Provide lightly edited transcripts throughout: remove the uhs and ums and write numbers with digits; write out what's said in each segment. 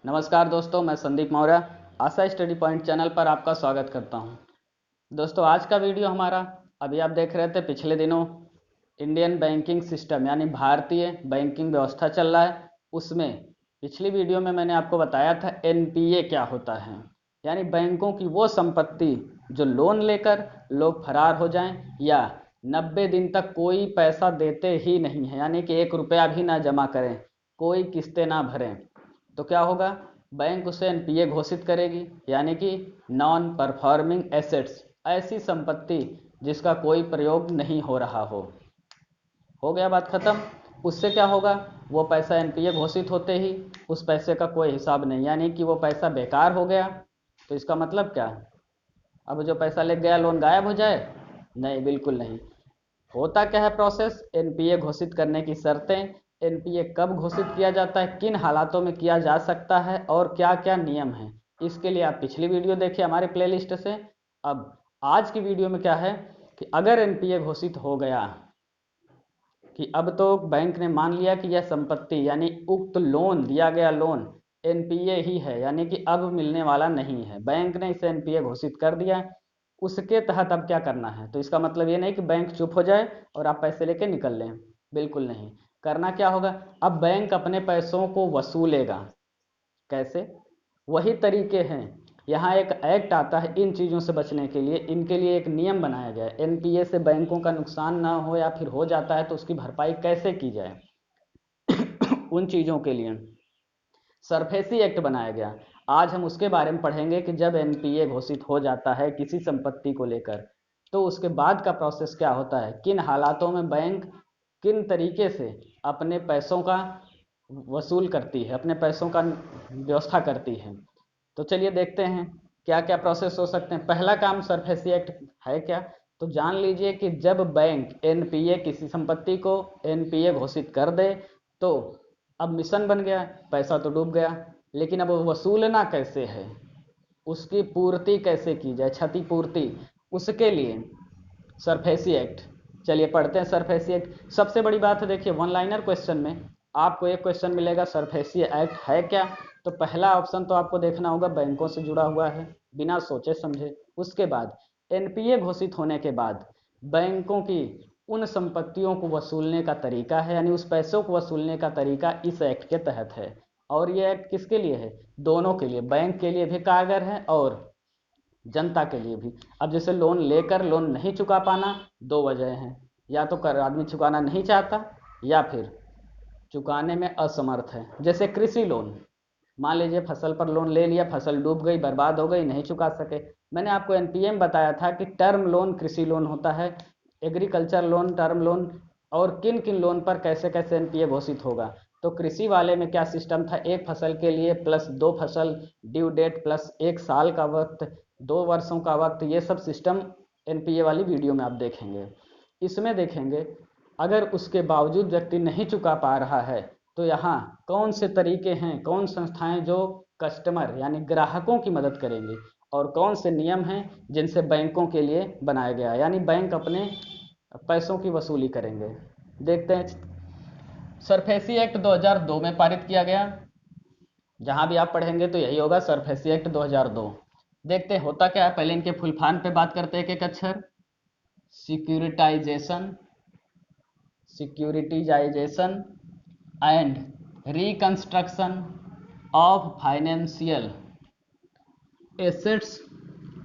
नमस्कार दोस्तों, मैं संदीप मौर्य आशा स्टडी पॉइंट चैनल पर आपका स्वागत करता हूं। दोस्तों, आज का वीडियो हमारा अभी आप देख रहे थे पिछले दिनों इंडियन बैंकिंग सिस्टम यानी भारतीय बैंकिंग व्यवस्था चल रहा है। उसमें पिछली वीडियो में मैंने आपको बताया था एनपीए क्या होता है, यानी बैंकों की वो संपत्ति जो लोन लेकर लोग फरार हो जाएं या 90 दिन तक कोई पैसा देते ही नहीं है, यानी कि 1 रुपया भी ना जमा करें, कोई किस्तें ना भरें, तो क्या होगा, बैंक उसे एनपीए घोषित करेगी, यानी कि नॉन परफॉर्मिंग एसेट्स, ऐसी संपत्ति जिसका कोई प्रयोग नहीं हो रहा हो गया बात खत्म। उससे क्या होगा, वो पैसा एनपीए घोषित होते ही उस पैसे का कोई हिसाब नहीं, यानी कि वो पैसा बेकार हो गया। तो इसका मतलब क्या, अब जो पैसा ले गया लोन गायब हो जाए? नहीं, बिल्कुल नहीं। होता क्या है प्रोसेस, एनपीए घोषित करने की शर्तें, एनपीए कब घोषित किया जाता है, किन हालातों में किया जा सकता है और क्या क्या नियम हैं, इसके लिए आप पिछली वीडियो देखिए हमारे प्लेलिस्ट से। अब आज की वीडियो में क्या है कि अगर एनपीए घोषित हो गया कि अब तो बैंक ने मान लिया कि यह संपत्ति यानी उक्त लोन, दिया गया लोन एनपीए ही है, यानी कि अब मिलने वाला नहीं है, बैंक ने इसे एनपीए घोषित कर दिया, उसके तहत अब क्या करना है। तो इसका मतलब ये नहीं कि बैंक चुप हो जाए और आप पैसे लेके निकल लें, बिल्कुल नहीं। करना क्या होगा, अब बैंक अपने पैसों को वसूलेगा। कैसे? वही तरीके हैं। यहाँ एक एक्ट आता है इन चीज़ों से बचने के लिए, इनके लिए एक नियम बनाया गया है। एनपीए से बैंकों का नुकसान ना हो या फिर हो जाता है तो उसकी भरपाई कैसे की जाए उन चीज़ों के लिए सरफेसी एक्ट बनाया गया। आज हम उसके बारे में पढ़ेंगे कि जब एनपीए घोषित हो जाता है किसी संपत्ति को लेकर, तो उसके बाद का प्रोसेस क्या होता है, किन हालातों में बैंक किन तरीके से अपने पैसों का वसूल करती है, अपने पैसों का व्यवस्था करती है। तो चलिए देखते हैं क्या क्या प्रोसेस हो सकते हैं। पहला काम सरफेसी एक्ट है क्या, तो जान लीजिए कि जब बैंक एनपीए, किसी संपत्ति को एनपीए घोषित कर दे, तो अब मिशन बन गया, पैसा तो डूब गया, लेकिन अब वसूलना कैसे है, उसकी पूर्ति कैसे की जाए, क्षतिपूर्ति, उसके लिए सरफेसी एक्ट। चलिए पढ़ते हैं सरफेसी एक्ट। सबसे बड़ी बात है, देखिए वन लाइनर क्वेश्चन में आपको एक क्वेश्चन मिलेगा सरफेसी एक्ट है क्या, तो पहला ऑप्शन तो आपको देखना होगा बैंकों से जुड़ा हुआ है, बिना सोचे समझे। उसके बाद एनपीए घोषित होने के बाद बैंकों की उन संपत्तियों को वसूलने का तरीका है, यानी उस पैसों को वसूलने का तरीका इस एक्ट के तहत है। और ये एक्ट किसके लिए है? दोनों के लिए, बैंक के लिए भी कारगर है और जनता के लिए भी। अब जैसे लोन लेकर लोन नहीं चुका पाना, दो वजह हैं, या तो कर आदमी चुकाना नहीं चाहता या फिर चुकाने में असमर्थ है। जैसे कृषि लोन, मान लीजिए फसल पर लोन ले लिया, फसल डूब गई, बर्बाद हो गई, नहीं चुका सके। मैंने आपको एनपीए में बताया था कि टर्म लोन कृषि लोन होता है, एग्रीकल्चर लोन टर्म लोन, और किन किन लोन पर कैसे कैसे एनपीए घोषित होगा। तो कृषि वाले में क्या सिस्टम था, एक फसल के लिए प्लस 2 फसल, ड्यू डेट प्लस 1 साल का वक्त, 2 वर्षों का वक्त, ये सब सिस्टम एनपीए वाली वीडियो में आप देखेंगे। इसमें देखेंगे अगर उसके बावजूद व्यक्ति नहीं चुका पा रहा है, तो यहाँ कौन से तरीके हैं, कौन संस्थाएं जो कस्टमर यानी ग्राहकों की मदद करेंगी, और कौन से नियम हैं जिनसे बैंकों के लिए बनाया गया है, यानी बैंक अपने पैसों की वसूली करेंगे। देखते हैं। सरफेसी एक्ट 2002 में पारित किया गया, जहां भी आप पढ़ेंगे तो यही होगा, सरफेसी एक्ट 2002। देखते हैं होता क्या है, पहले इनके फुल फॉर्म पे बात करते हैं एक एक अक्षर। Securitisation, securitisation and reconstruction of financial assets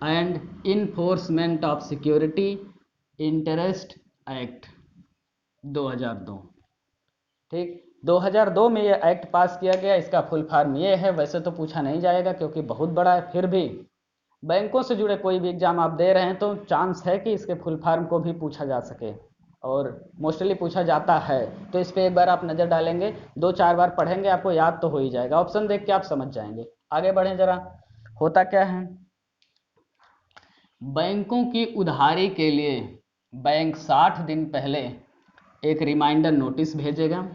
and enforcement of security interest act 2002। ठीक, 2002 में ये एक्ट पास किया गया। इसका फुल फॉर्म ये है, वैसे तो पूछा नहीं जाएगा क्योंकि बहुत बड़ा है, फिर भी बैंकों से जुड़े कोई भी एग्जाम आप दे रहे हैं तो चांस है कि इसके फुल फॉर्म को भी पूछा जा सके, और मोस्टली पूछा जाता है। तो इस पर एक बार आप नज़र डालेंगे, 2-4 बार पढ़ेंगे, आपको याद तो हो ही जाएगा, ऑप्शन देख के आप समझ जाएंगे। आगे बढ़ें जरा। होता क्या है, बैंकों की उधारी के लिए बैंक 60 दिन पहले एक रिमाइंडर नोटिस भेजेगा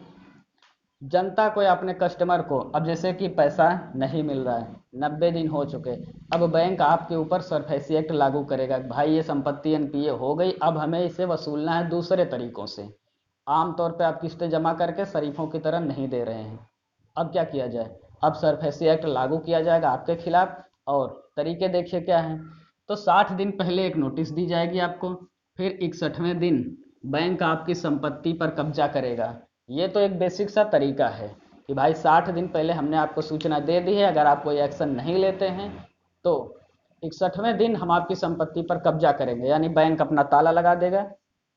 जनता को या अपने कस्टमर को। अब जैसे कि पैसा नहीं मिल रहा है, 90 दिन हो चुके, अब बैंक आपके ऊपर सरफेसी एक्ट लागू करेगा, भाई ये संपत्ति एनपीए हो गई, अब हमें इसे वसूलना है दूसरे तरीकों से। आमतौर पे आप किस्तें जमा करके शरीफों की तरह नहीं दे रहे हैं, अब क्या किया जाए, अब सरफेसी एक्ट लागू किया जाएगा आपके खिलाफ। और तरीके देखिए क्या हैं। तो 60 दिन पहले एक नोटिस दी जाएगी आपको, फिर 61वें दिन बैंक आपकी संपत्ति पर कब्जा करेगा। ये तो एक बेसिक सा तरीका है कि भाई 60 दिन पहले हमने आपको सूचना दे दी है, अगर आप कोई एक्शन नहीं लेते हैं तो 61वें दिन हम आपकी संपत्ति पर कब्जा करेंगे, यानी बैंक अपना ताला लगा देगा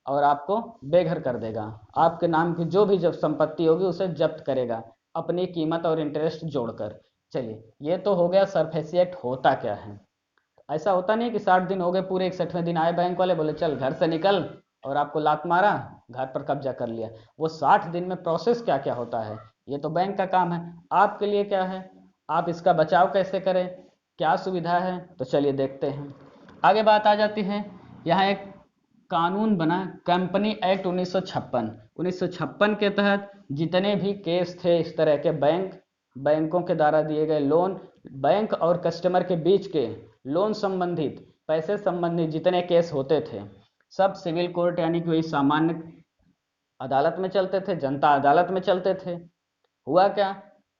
और आपको बेघर कर देगा। आपके नाम की जो भी जब संपत्ति होगी उसे जब्त करेगा अपनी कीमत और इंटरेस्ट जोड़कर। चलिए, ये तो हो गया सरफेसी एक्ट होता क्या है। ऐसा होता नहीं कि 60 दिन हो गए, पूरे 61वें दिन आए बैंक वाले, बोले चल घर से निकल, और आपको लात मारा, घर पर कब्जा कर लिया। वो 60 दिन में प्रोसेस क्या क्या होता है ये तो बैंक का काम है। आपके लिए क्या है, आप इसका बचाव कैसे करें, क्या सुविधा है, तो चलिए देखते हैं। आगे बात आ जाती है, यहाँ एक कानून बना कंपनी एक्ट 1956। 1956 के तहत जितने भी केस थे इस तरह के बैंकों के द्वारा दिए गए लोन, बैंक और कस्टमर के बीच के लोन संबंधित, पैसे संबंधित जितने केस होते थे, सब सिविल कोर्ट यानी कि वही सामान्य अदालत में चलते थे, जनता अदालत में चलते थे। हुआ क्या,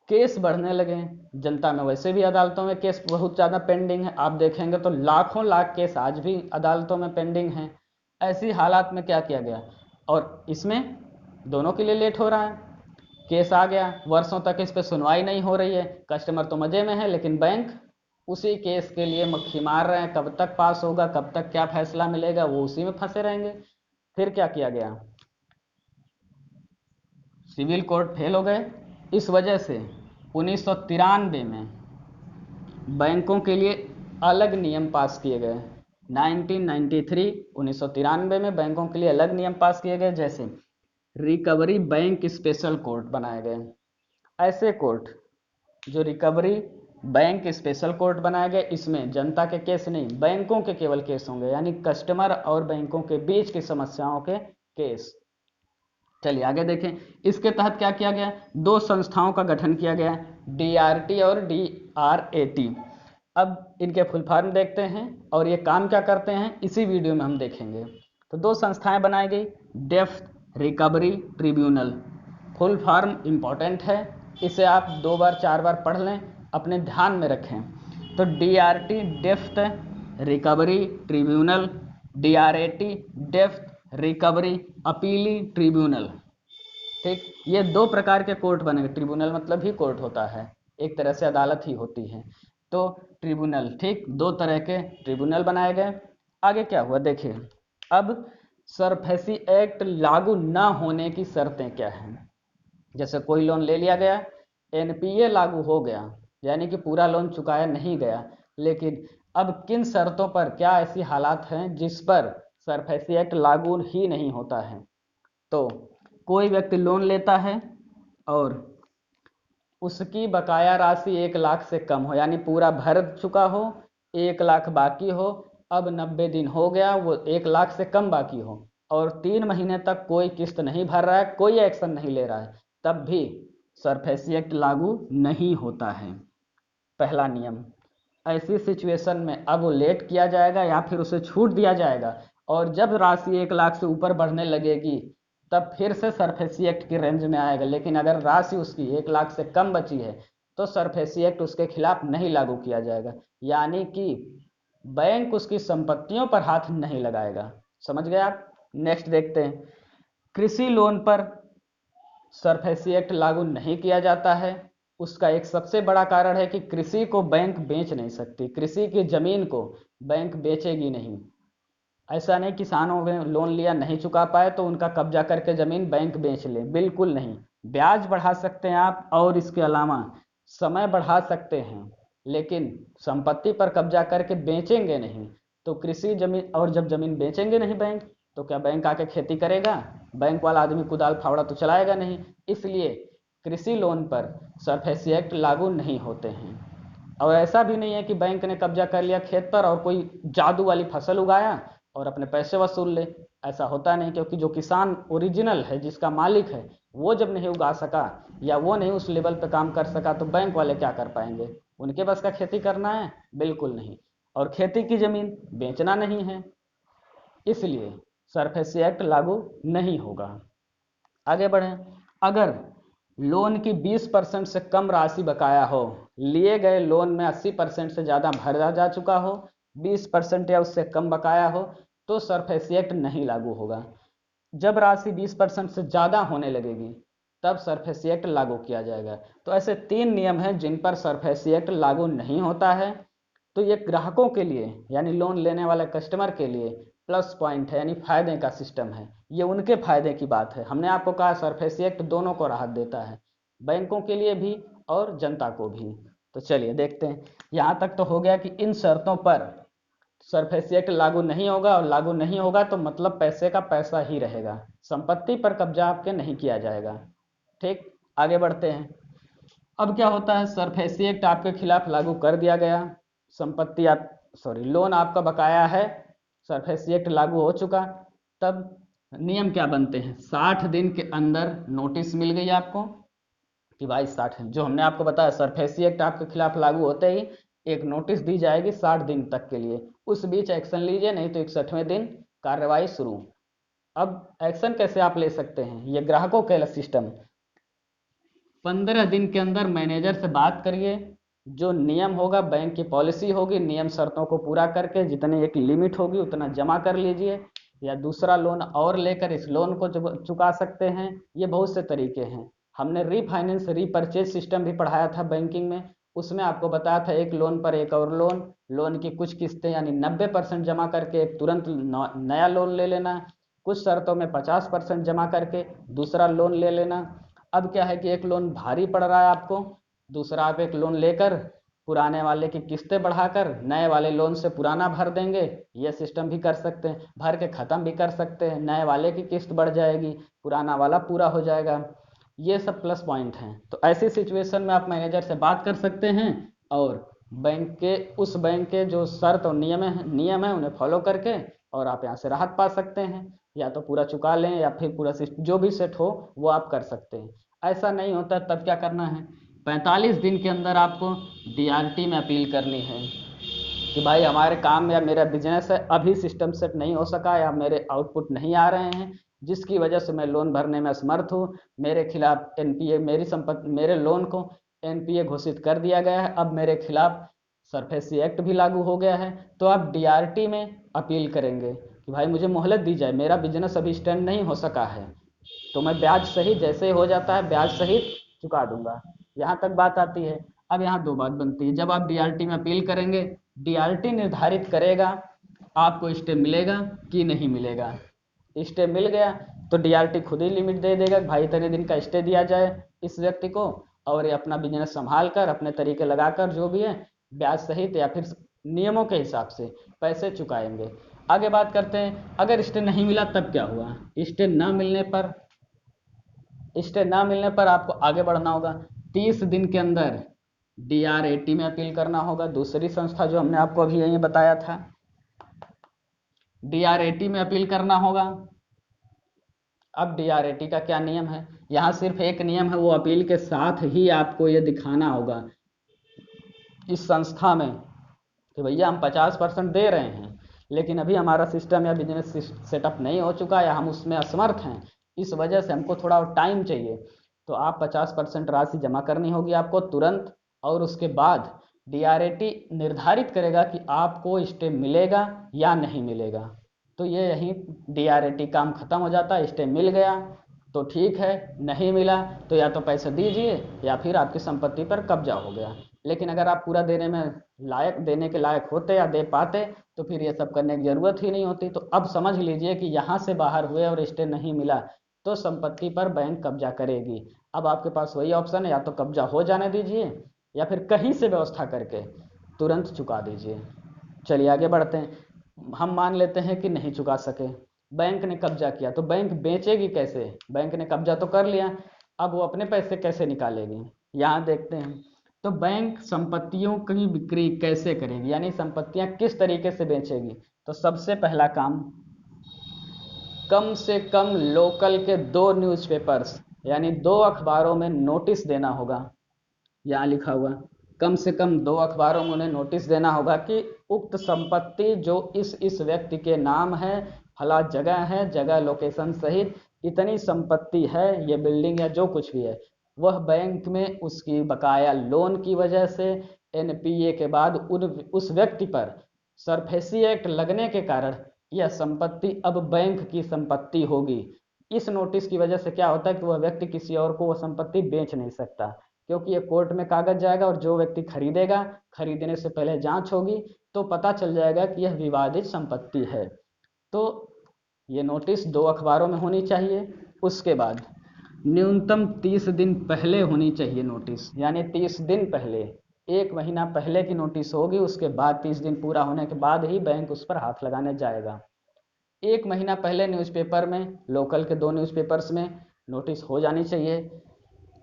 केस बढ़ने लगे। जनता में वैसे भी अदालतों में केस बहुत ज़्यादा पेंडिंग है, आप देखेंगे तो लाखों लाख केस आज भी अदालतों में पेंडिंग हैं। ऐसी हालात में क्या किया गया, और इसमें दोनों के लिए लेट हो रहा है, केस आ गया, वर्षों तक इस पर सुनवाई नहीं हो रही है, कस्टमर तो मजे में है लेकिन बैंक उसी केस के लिए मक्खी मार रहे हैं, कब तक पास होगा, कब तक क्या फैसला मिलेगा, वो उसी में फंसे रहेंगे। फिर क्या किया गया, सिविल कोर्ट फेल हो गए। इस वजह से 1993 में बैंकों के लिए अलग नियम पास किए गए। 1993 में बैंकों के लिए अलग नियम पास किए गए, जैसे रिकवरी बैंक स्पेशल कोर्ट बनाए गए। ऐसे कोर्ट जो रिकवरी बैंक स्पेशल कोर्ट बनाए गए, इसमें जनता के केस नहीं, बैंकों के केवल केस होंगे, यानी कस्टमर और बैंकों के बीच की समस्याओं के केस। चलिए आगे देखें, इसके तहत क्या किया गया, दो संस्थाओं का गठन किया गया, DRT और DRAT। अब इनके फुल फॉर्म देखते हैं और ये काम क्या करते हैं इसी वीडियो में हम देखेंगे। तो दो संस्थाएं बनाई गई, डेब्ट recovery tribunal. Full form important है, इसे आप 2 बार 4 बार पढ़ लें, अपने ध्यान में रखें। तो DRT डेब्ट रिकवरी ट्रिब्यूनल, DRAT डेब्ट रिकवरी अपीली ट्रिब्यूनल। ठीक, ये दो प्रकार के कोर्ट बने। ट्रिब्यूनल मतलब ही कोर्ट होता है, एक तरह से अदालत ही होती है। तो ट्रिब्यूनल, ठीक, दो तरह के ट्रिब्यूनल बनाए गए। आगे क्या हुआ देखिए, अब सरफेसी एक्ट लागू ना होने की शर्तें क्या हैं। जैसे कोई लोन ले लिया गया, NPA लागू हो गया, यानी कि पूरा लोन चुकाया नहीं गया, लेकिन अब किन शर्तों पर, क्या ऐसी हालात हैं जिस पर सरफेसी एक्ट लागू ही नहीं होता है। तो कोई व्यक्ति लोन लेता है और उसकी बकाया राशि 1 लाख से कम हो, यानी पूरा भर चुका हो, 1 लाख बाकी हो, अब 90 दिन हो गया, वो 1 लाख से कम बाकी हो और 3 महीने तक कोई किस्त नहीं भर रहा है, कोई एक्शन नहीं ले रहा है, तब भी सरफेसी एक्ट लागू नहीं होता है। पहला नियम, ऐसी सिचुएशन में अब वो लेट किया जाएगा या फिर उसे छूट दिया जाएगा, और जब राशि 1 लाख से ऊपर बढ़ने लगेगी तब फिर से सरफेसी एक्ट की रेंज में आएगा। लेकिन अगर राशि उसकी 1 लाख से कम बची है तो सरफेसी एक्ट उसके खिलाफ नहीं लागू किया जाएगा, यानी कि बैंक उसकी संपत्तियों पर हाथ नहीं लगाएगा। समझ गए आप। नेक्स्ट देखते हैं, कृषि लोन पर सरफेसी एक्ट लागू नहीं किया जाता है। उसका एक सबसे बड़ा कारण है कि कृषि को बैंक बेच नहीं सकती, कृषि की जमीन को बैंक बेचेगी नहीं। ऐसा नहीं किसानों ने लोन लिया नहीं चुका पाए तो उनका कब्जा करके जमीन बैंक बेच ले, बिल्कुल नहीं। ब्याज बढ़ा सकते हैं आप और इसके अलावा समय बढ़ा सकते हैं, लेकिन संपत्ति पर कब्जा करके बेचेंगे नहीं। तो कृषि जमीन, और जब जमीन बेचेंगे नहीं बैंक, तो क्या बैंक आके खेती करेगा, बैंक वाला आदमी कुदाल फावड़ा तो चलाएगा नहीं। इसलिए कृषि लोन पर सरफेसी एक्ट लागू नहीं होते हैं। और ऐसा भी नहीं है कि बैंक ने कब्जा कर लिया खेत पर और कोई जादू वाली फसल उगाया और अपने पैसे वसूल ले, ऐसा होता नहीं। क्योंकि जो किसान ओरिजिनल है, जिसका मालिक है, वो जब नहीं उगा सका या वो नहीं उस लेवल पे काम कर सका तो बैंक वाले क्या कर पाएंगे। उनके बस का खेती करना है, बिल्कुल नहीं। और खेती की जमीन बेचना नहीं है, इसलिए सरफेसी एक्ट लागू नहीं होगा। आगे बढ़ें, अगर लोन की 20% से कम राशि बकाया हो, लिए गए लोन में 80% से ज़्यादा भरा जा चुका हो, 20% या उससे कम बकाया हो, तो सरफेसी एक्ट नहीं लागू होगा। जब राशि 20% से ज़्यादा होने लगेगी तब सरफेसी एक्ट लागू किया जाएगा। तो ऐसे 3 नियम हैं जिन पर सरफेसी एक्ट लागू नहीं होता है। तो ये ग्राहकों के लिए यानी लोन लेने वाले कस्टमर के लिए प्लस पॉइंट है, यानी फायदे का सिस्टम है। ये उनके फायदे की बात है। हमने आपको कहा सरफेसी एक्ट दोनों को राहत देता है, बैंकों के लिए भी और जनता को भी। तो चलिए देखते हैं। यहाँ तक तो हो गया कि इन शर्तों पर सरफेसी एक्ट लागू नहीं होगा, और लागू नहीं होगा तो मतलब पैसे का पैसा ही रहेगा, संपत्ति पर कब्जा आपके नहीं किया जाएगा। ठीक, आगे बढ़ते हैं। अब क्या होता है, सरफेसी एक्ट आपके खिलाफ लागू कर दिया गया, संपत्ति आप लोन आपका बकाया है, सरफेसी एक्ट लागू हो चुका। तब नियम क्या बनते हैं, 60 दिन के अंदर नोटिस मिल गई आपको कि भाई 60, जो हमने आपको बताया सरफेसी एक्ट आपके खिलाफ लागू होते ही एक नोटिस दी जाएगी 60 दिन तक के लिए। उस बीच एक्शन लीजिए, नहीं तो 61वें दिन कार्रवाई शुरू। अब एक्शन कैसे आप ले सकते हैं, ये ग्राहकों के सिस्टम। 15 दिन के अंदर मैनेजर से बात करिए, जो नियम होगा, बैंक की पॉलिसी होगी, नियम शर्तों को पूरा करके जितनी एक लिमिट होगी उतना जमा कर लीजिए, या दूसरा लोन और लेकर इस लोन को चुका सकते हैं। ये बहुत से तरीके हैं। हमने रीफाइनेंस रीपरचेज सिस्टम भी पढ़ाया था बैंकिंग में, उसमें आपको बताया था एक लोन पर एक और लोन, लोन की कुछ किस्तें यानी 90% जमा करके एक तुरंत नया लोन ले लेना, कुछ शर्तों में 50% जमा करके दूसरा लोन ले लेना। अब क्या है कि एक लोन भारी पड़ रहा है आपको, दूसरा आप एक लोन लेकर पुराने वाले की किस्तें बढ़ाकर नए वाले लोन से पुराना भर देंगे, ये सिस्टम भी कर सकते हैं। भर के ख़त्म भी कर सकते हैं, नए वाले की किस्त बढ़ जाएगी, पुराना वाला पूरा हो जाएगा। ये सब प्लस पॉइंट हैं। तो ऐसी सिचुएशन में आप मैनेजर से बात कर सकते हैं और उस बैंक के जो शर्त और नियम है उन्हें फॉलो करके और आप यहाँ से राहत पा सकते हैं, या तो पूरा चुका लें या फिर पूरा जो भी सेट हो वो आप कर सकते हैं। ऐसा नहीं होता तब क्या करना है, 45 दिन के अंदर आपको डीआरटी में अपील करनी है कि भाई हमारे काम या मेरा बिजनेस है अभी सिस्टम सेट नहीं हो सका, या मेरे आउटपुट नहीं आ रहे हैं जिसकी वजह से मैं लोन भरने में असमर्थ हूँ, मेरे खिलाफ एनपीए, मेरे लोन को एनपीए घोषित कर दिया गया है, अब मेरे खिलाफ सरफेसी एक्ट भी लागू हो गया है। तो आप डीआरटी में अपील करेंगे कि भाई मुझे मोहलत दी जाए, मेरा बिजनेस अभी स्टैंड नहीं हो सका है, तो मैं ब्याज सहित जैसे ही हो जाता है ब्याज सहित चुका दूंगा। यहाँ तक बात आती है। अब यहाँ दो बात बनती है, जब आप डीआरटी में अपील करेंगे, डीआरटी निर्धारित करेगा आपको स्टे मिलेगा कि नहीं मिलेगा। स्टे मिल गया तो डीआरटी खुद ही लिमिट दे देगा, भाई इतने दिन का स्टे दिया जाए इस व्यक्ति को, और ये अपना बिजनेस संभाल कर अपने तरीके लगाकर जो भी है ब्याज सहित या फिर नियमों के हिसाब से पैसे चुकाएंगे। आगे बात करते हैं, अगर स्टे नहीं मिला तब क्या हुआ। स्टे ना मिलने पर आपको आगे बढ़ना होगा, 30 दिन के अंदर डीआरएटी में अपील करना होगा। दूसरी संस्था जो हमने आपको अभी यही बताया था, डीआरएटी में अपील करना होगा। अब डीआरएटी का क्या नियम है, यहाँ सिर्फ एक नियम है, वो अपील के साथ ही आपको ये दिखाना होगा इस संस्था में कि भैया हम 50% दे रहे हैं, लेकिन अभी हमारा सिस्टम या बिजनेस सेटअप नहीं हो चुका या हम उसमें असमर्थ हैं, इस वजह से हमको थोड़ा और टाइम चाहिए। तो आप 50% राशि जमा करनी होगी आपको तुरंत, और उसके बाद डीआरएटी निर्धारित करेगा कि आपको स्टे मिलेगा या नहीं मिलेगा। तो ये यहीं डीआरएटी काम खत्म हो जाता है। स्टे मिल गया तो ठीक है, नहीं मिला तो या तो पैसे दीजिए या फिर आपकी संपत्ति पर कब्जा हो गया। लेकिन अगर आप पूरा देने के लायक होते या दे पाते तो फिर ये सब करने की ज़रूरत ही नहीं होती। तो अब समझ लीजिए कि यहाँ से बाहर हुए और स्टे नहीं मिला तो संपत्ति पर बैंक कब्जा करेगी। अब आपके पास वही ऑप्शन है, या तो कब्जा हो जाने दीजिए या फिर कहीं से व्यवस्था करके तुरंत चुका दीजिए। चलिए आगे बढ़ते हैं। हम मान लेते हैं कि नहीं चुका सके, बैंक ने कब्जा किया, तो बैंक बेचेगी कैसे। बैंक ने कब्जा तो कर लिया, अब वो अपने पैसे कैसे निकालेगी, यहाँ देखते हैं। तो बैंक संपत्तियों की बिक्री कैसे करेगी, यानी संपत्तियां किस तरीके से बेचेगी। तो सबसे पहला काम, कम से कम लोकल के 2 न्यूज़पेपर्स यानी 2 अखबारों में नोटिस देना होगा। यहाँ लिखा हुआ, कम से कम 2 अखबारों में उन्हें नोटिस देना होगा कि उक्त संपत्ति जो इस व्यक्ति के नाम है, फला जगह है, जगह लोकेशन सहित इतनी संपत्ति है, ये बिल्डिंग या जो कुछ भी है, वह बैंक में उसकी बकाया लोन की वजह से एनपीए के बाद उस व्यक्ति पर सरफेसी एक्ट लगने के कारण यह संपत्ति अब बैंक की संपत्ति होगी। इस नोटिस की वजह से क्या होता है कि वह व्यक्ति किसी और को वह संपत्ति बेच नहीं सकता, क्योंकि ये कोर्ट में कागज जाएगा और जो व्यक्ति खरीदेगा, खरीदने से पहले जांच होगी तो पता चल जाएगा कि यह विवादित संपत्ति है। तो ये नोटिस 2 अखबारों में होनी चाहिए। उसके बाद न्यूनतम 30 दिन पहले होनी चाहिए नोटिस, यानी 30 दिन पहले, 1 महीना पहले की नोटिस होगी। उसके बाद 30 दिन पूरा होने के बाद ही बैंक उस पर हाथ लगाने जाएगा। 1 महीना पहले न्यूज़पेपर में, लोकल के 2 न्यूज़पेपर्स में नोटिस हो जानी चाहिए।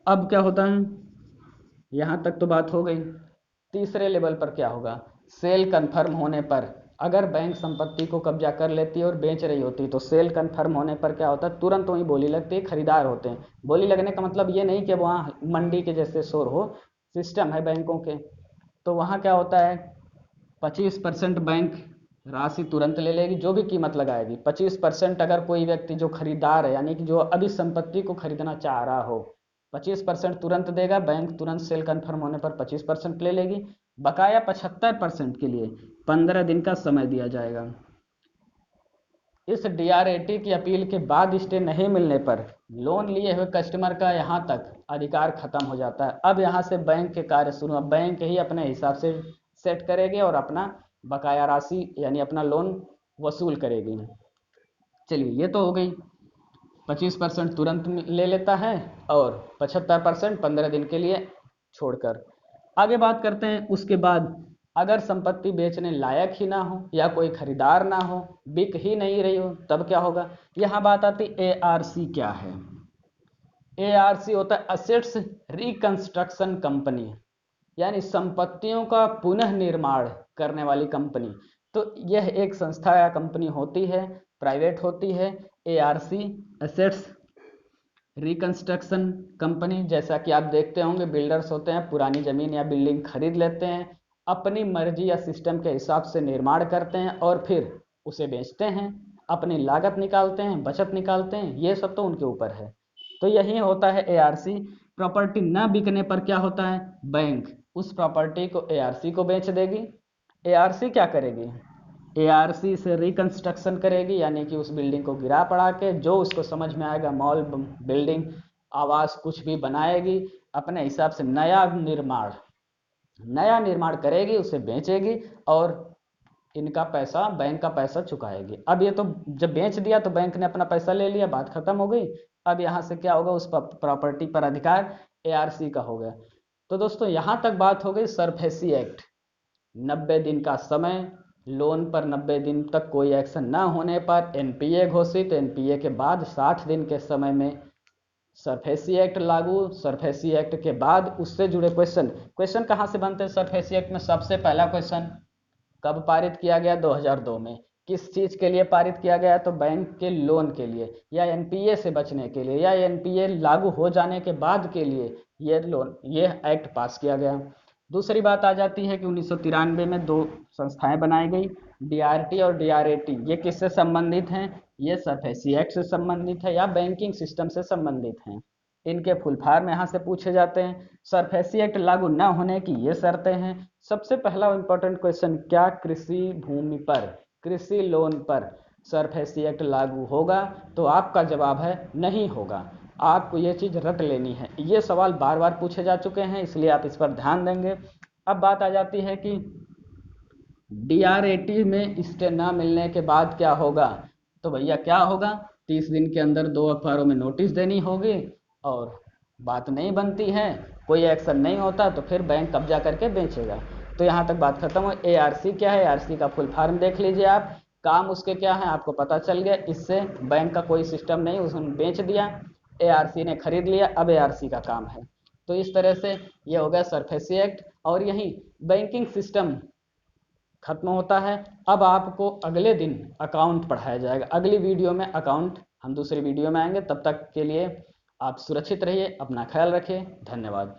अब क्या होता है, यहाँ तक तो बात हो गई। तीसरे लेवल पर क्या होगा, सेल कन्फर्म होने पर, अगर बैंक संपत्ति को कब्जा कर लेती है और बेच रही होती तो सेल कन्फर्म होने पर क्या होता है, तुरंत वहीं बोली लगती है, खरीदार होते हैं। बोली लगने का मतलब ये नहीं कि वहाँ मंडी के जैसे शोर हो, सिस्टम है बैंकों के। तो वहाँ क्या होता है, 25% बैंक राशि तुरंत ले लेगी, जो भी कीमत लगाएगी। 25% अगर कोई व्यक्ति जो खरीदार है, यानी कि जो अभी संपत्ति को खरीदना चाह रहा हो, 25% तुरंत देगा बैंक, तुरंत सेल कन्फर्म होने पर 25% ले लेगी। बकाया 75% के लिए 15 दिन का समय दिया जाएगा। इस डीआरएटी की अपील के बाद स्टे नहीं मिलने पर लोन लिए हुए कस्टमर का यहाँ तक अधिकार खत्म हो जाता है। अब यहाँ से बैंक के कार्य शुरू, बैंक ही अपने हिसाब से सेट करेगी और अपना बकाया राशि यानी अपना लोन वसूल करेगी। चलिए, ये तो हो गई, 25% तुरंत ले लेता है और 75% 15 दिन के लिए छोड़कर। आगे बात करते हैं। उसके बाद अगर संपत्ति बेचने लायक ही ना हो या कोई खरीदार ना हो, बिक ही नहीं रही हो, तब क्या होगा। यहाँ बात आती एआरसी क्या है। एआरसी होता है असेट्स रिकंस्ट्रक्शन कंपनी, यानी संपत्तियों का पुनः निर्माण करने वाली कंपनी। तो यह एक संस्था या कंपनी होती है, प्राइवेट होती है। एआरसी एसेट्स रिकंस्ट्रक्शन कंपनी, जैसा कि आप देखते होंगे बिल्डर्स होते हैं, पुरानी ज़मीन या बिल्डिंग खरीद लेते हैं, अपनी मर्जी या सिस्टम के हिसाब से निर्माण करते हैं और फिर उसे बेचते हैं, अपनी लागत निकालते हैं, बचत निकालते हैं, ये सब तो उनके ऊपर है। तो यही होता है एआरसी। प्रॉपर्टी न बिकने पर क्या होता है, बैंक उस प्रॉपर्टी को एआरसी को बेच देगी। एआरसी क्या करेगी, एआरसी से रिकंस्ट्रक्शन करेगी, यानी कि उस बिल्डिंग को गिरा पड़ा के जो उसको समझ में आएगा, मॉल, बिल्डिंग, आवास कुछ भी बनाएगी, अपने हिसाब से नया निर्माण करेगी, उसे बेचेगी और इनका पैसा, बैंक का पैसा चुकाएगी। अब ये तो जब बेच दिया तो बैंक ने अपना पैसा ले लिया, बात खत्म हो गई। अब यहाँ से क्या होगा, उस प्रॉपर्टी पर अधिकार एआरसी का हो गया। तो दोस्तों यहाँ तक बात हो गई सरफेसी एक्ट। 90 दिन का समय, लोन पर 90 दिन तक कोई एक्शन न होने पर एनपीए घोषित, एनपीए के बाद 60 दिन के समय में सरफेसी एक्ट लागू। सरफेसी एक्ट के बाद उससे जुड़े क्वेश्चन कहाँ से बनते हैं सरफेसी एक्ट में। सबसे पहला क्वेश्चन कब पारित किया गया, 2002 में। किस चीज़ के लिए पारित किया गया, तो बैंक के लोन के लिए, या एनपीए से बचने के लिए, या एनपीए लागू हो जाने के बाद के लिए ये एक्ट पास किया गया। दूसरी बात आ जाती है कि 1993 में 2 संस्थाएं बनाई गई, डीआरटी और डीआरएटी। ये किससे संबंधित हैं, ये सरफेसी एक्ट से संबंधित है या बैंकिंग सिस्टम से संबंधित हैं। इनके फुल फॉर्म यहाँ से पूछे जाते हैं। सरफेसी एक्ट लागू न होने की ये शर्तें हैं। सबसे पहला इंपॉर्टेंट क्वेश्चन, क्या कृषि भूमि पर, कृषि लोन पर सरफेसी एक्ट लागू होगा, तो आपका जवाब है नहीं होगा। आपको ये चीज़ रट लेनी है। ये सवाल बार बार पूछे जा चुके हैं, इसलिए आप इस पर ध्यान देंगे। अब बात आ जाती है कि डीआरएटी में स्टे ना मिलने के बाद क्या होगा। तो भैया क्या होगा, 30 दिन के अंदर 2 अखबारों में नोटिस देनी होगी और बात नहीं बनती है, कोई एक्शन नहीं होता, तो फिर बैंक कब्जा करके बेचेगा। तो यहाँ तक बात खत्म हो। एआरसी क्या है, एआरसी का फुल फॉर्म देख लीजिए आप, काम उसके क्या है आपको पता चल गया। इससे बैंक का कोई सिस्टम नहीं, उसने बेच दिया, एआरसी ने खरीद लिया, अब एआरसी का काम है। तो इस तरह से ये हो गया सरफेसी एक्ट, और यही बैंकिंग सिस्टम खत्म होता है। अब आपको अगले दिन अकाउंट पढ़ाया जाएगा, अगली वीडियो में अकाउंट, हम दूसरी वीडियो में आएंगे। तब तक के लिए आप सुरक्षित रहिए, अपना ख्याल रखिए, धन्यवाद।